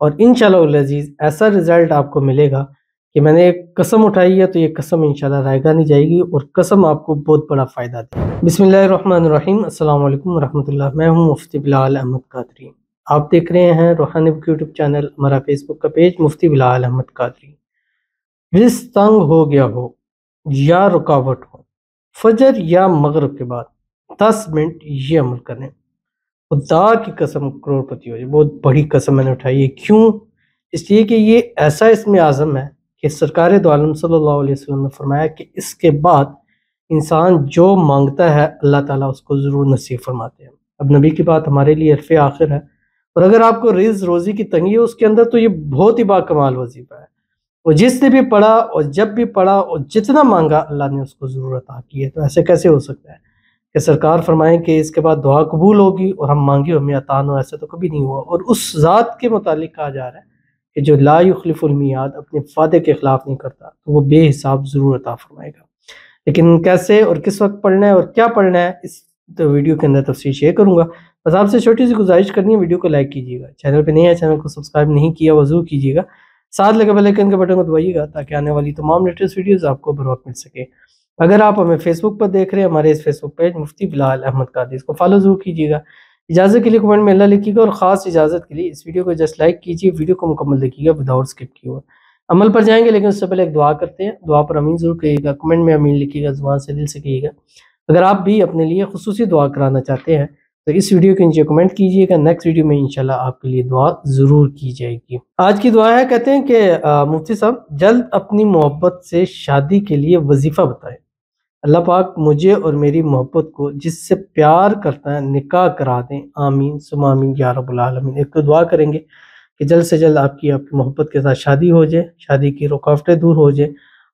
اور انشاءاللہ العزیز ایسا رزلٹ آپ کو ملے گا کہ میں نے ایک قسم اٹھائی ہے تو یہ قسم انشاءاللہ رائے گاہ نہیں جائے گی اور قسم آپ کو بہت بڑا فائدہ دے گی۔ بسم اللہ الرحمن الرحیم، السلام علیکم ورحمۃ اللہ۔ میں ہوں مفتی بلال احمد قادری، آپ دیکھ رہے ہیں روحانی بک یوٹیوب چینل، ہمارا فیس بک کا پیج مفتی بلال احمد قادری۔ رزق تنگ ہو گیا ہو یا رکاوٹ ہو، فجر یا مغرب کے بعد 10 منٹ یہ عمل کریں، خدا کی قسم کروڑ پتی ہو جائے۔ بہت بڑی قسم میں نے اٹھائی ہے، کیوں؟ اس لیے کہ یہ ایسا اسم اعظم ہے کہ سرکار دو عالم صلی اللہ علیہ وسلم نے فرمایا کہ اس کے بعد انسان جو مانگتا ہے اللہ تعالیٰ اس کو ضرور نصیب فرماتے ہیں۔ اب نبی کی بات ہمارے لیے حرف آخر ہے، اور اگر آپ کو رزق روزی کی تنگی ہے اس کے اندر، تو یہ بہت ہی باکمال وظیفہ ہے، اور جس نے بھی پڑھا اور جب بھی پڑھا اور جتنا مانگا اللہ نے اس کو ضرور عطا کی ہے۔ تو ایسے کیسے ہو سکتا ہے کہ سرکار فرمائیں کہ اس کے بعد دعا قبول ہوگی اور ہم مانگے ہمیں عطا نہ ہو؟ ایسا تو کبھی نہیں ہوا۔ اور اس ذات کے متعلق کہا جا رہا ہے کہ جو لا یخلف المیعاد، اپنے وعدے کے خلاف نہیں کرتا، تو وہ بے حساب ضرور عطا فرمائے گا۔ لیکن کیسے اور کس وقت پڑھنا ہے اور کیا پڑھنا ہے، اس ویڈیو کے اندر تفصیل شیئر کروں گا۔ بس آپ سے چھوٹی سی گزارش کرنی ہے، ویڈیو کو لائک کیجیے گا، چینل پہ نہیں ہے چینل کو سبسکرائب نہیں کیا وہ ضرور کیجیے گا، ساتھ لگے بیل آئیکن کے بٹن کو دبائیے گا تاکہ آنے والی تمام لیٹسٹ ویڈیوز آپ کو بر وقت مل سکے۔ اگر آپ ہمیں فیس بک پر دیکھ رہے ہیں، ہمارے اس فیس بک پیج مفتی بلال احمد قادری، اس کو فالو ضرور کیجیے گا۔ اجازت کے لیے کمنٹ میں اللہ لکھیے گا، اور خاص اجازت کے لیے اس ویڈیو کو جسٹ لائک کیجیے، ویڈیو کو مکمل دیکھیے گا وداؤٹ اسکپ کیے ہوئے۔ عمل پر جائیں گے لیکن اس سے پہلے ایک دعا کرتے ہیں، دعا پر امین ضرور کہیے گا، کمنٹ میں امین لکھیے گا، زبان سے دل سے کہیے گا۔ اگر آپ بھی اپنے لیے خصوصی دعا کرانا چاہتے ہیں تو اس ویڈیو کے نیچے کمنٹ کیجیے گا، نیکسٹ ویڈیو میں انشاءاللہ آپ کے لیے دعا ضرور کی جائے گی۔ آج کی دعا ہے، کہتے ہیں کہ مفتی صاحب جلد اپنی محبت سے شادی کے لیے وظیفہ بتائیں۔ اللہ پاک مجھے اور میری محبت کو جس سے پیار کرتا ہے نکاح کرا دیں، آمین ثم آمین یا رب العالمین۔ ایک تو دعا کریں گے کہ جلد سے جلد آپ کی محبت کے ساتھ شادی ہو جائے، شادی کی رکاوٹیں دور ہو جائے،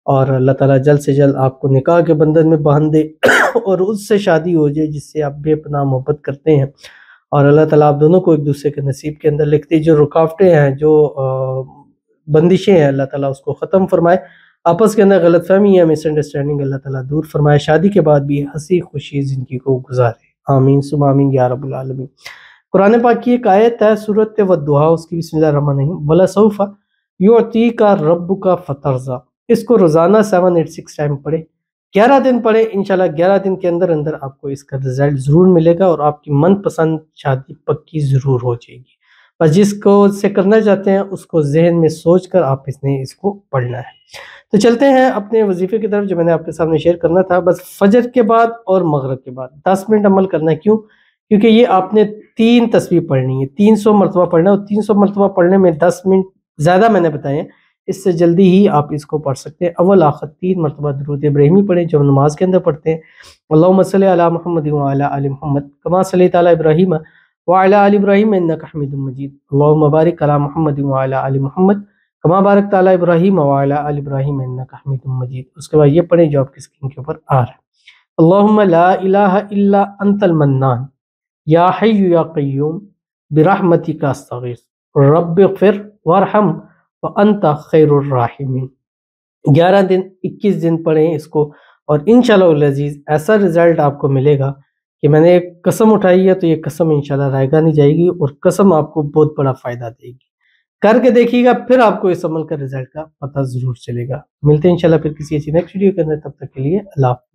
اور اللہ تعالیٰ جلد سے جلد آپ کو نکاح کے بندھن میں باندھ دے اور اس سے شادی ہو جائے جس سے آپ بے پناہ محبت کرتے ہیں، اور اللہ تعالیٰ آپ دونوں کو ایک دوسرے کے نصیب کے اندر لکھتے، جو رکاوٹیں ہیں، جو بندشیں ہیں، اللہ تعالیٰ اس کو ختم فرمائے، آپس کے اندر غلط فہمی ہے، مس انڈرسٹینڈنگ اللہ تعالیٰ دور فرمائے، شادی کے بعد بھی ہنسی خوشی زندگی کو گزارے، آمین ثم آمین یا رب العالمین۔ قرآن پاک کی ایک آیت ہے سورۃ والضحیٰ، اس کی بسم اللہ الرحمن الرحیم، وَلَسَوْفَ يُعْطِيكَ رَبُّكَ فَتَرْضَىٰ۔ اس کو روزانہ 786 ٹائم پڑھیں، 11 دن پڑھیں، انشاءاللہ 11 دن کے اندر اندر آپ کو اس کا رزلٹ ضرور ملے گا، اور آپ کی من پسند شادی پکی ضرور ہو جائے گی۔ بس جس کو سے کرنا چاہتے ہیں اس کو ذہن میں سوچ کر آپ اس کو پڑھنا ہے۔ تو چلتے ہیں اپنے وظیفے کی طرف جو میں نے آپ کے سامنے شیئر کرنا تھا۔ بس فجر کے بعد اور مغرب کے بعد 10 منٹ عمل کرنا ہے، کیوں؟ کیونکہ یہ آپ نے 3 تسبیح پڑھنی ہے، 300 مرتبہ پڑھنا ہے، اور 300 مرتبہ پڑھنے میں 10 منٹ زیادہ میں نے بتائے ہیں، اس سے جلدی ہی آپ اس کو پڑھ سکتے ہیں۔ اول آخر 3 مرتبہ درود ابراہیمی پڑھیں جو ہم نماز کے اندر پڑھتے ہیں، اللہم صلی علی محمد وعلی آل محمد کما صلیت علی ابراہیم وعلی آل ابراہیم انک حمید مجید، اللہم بارک علی محمد وعلی آل محمد کما بارکت علی ابراہیم وعلی آل ابراہیم انک حمید مجید۔ اس کے بعد یہ پڑھیں جو آپ کی اسکرین کے اوپر آ رہا ہے، اللہم لا الہ الا انت المنان یا حی یا قیوم برحمتک استغیث رب اغفر وارحم وانت خیر الراحمین۔ 11 دن 21 دن پڑھیں اس کو، اور انشاءاللہ العزیز ایسا رزلٹ آپ کو ملے گا کہ میں نے ایک قسم اٹھائی ہے تو یہ قسم انشاءاللہ رائے گاہ نہیں جائے گی، اور قسم آپ کو بہت بڑا فائدہ دے گی۔ کر کے دیکھیے گا، پھر آپ کو اس عمل کا رزلٹ کا پتہ ضرور چلے گا۔ ملتے ہیں انشاءاللہ پھر کسی ایسی نیکسٹ ویڈیو کے اندر، تب تک کے لیے اللہ حافظ۔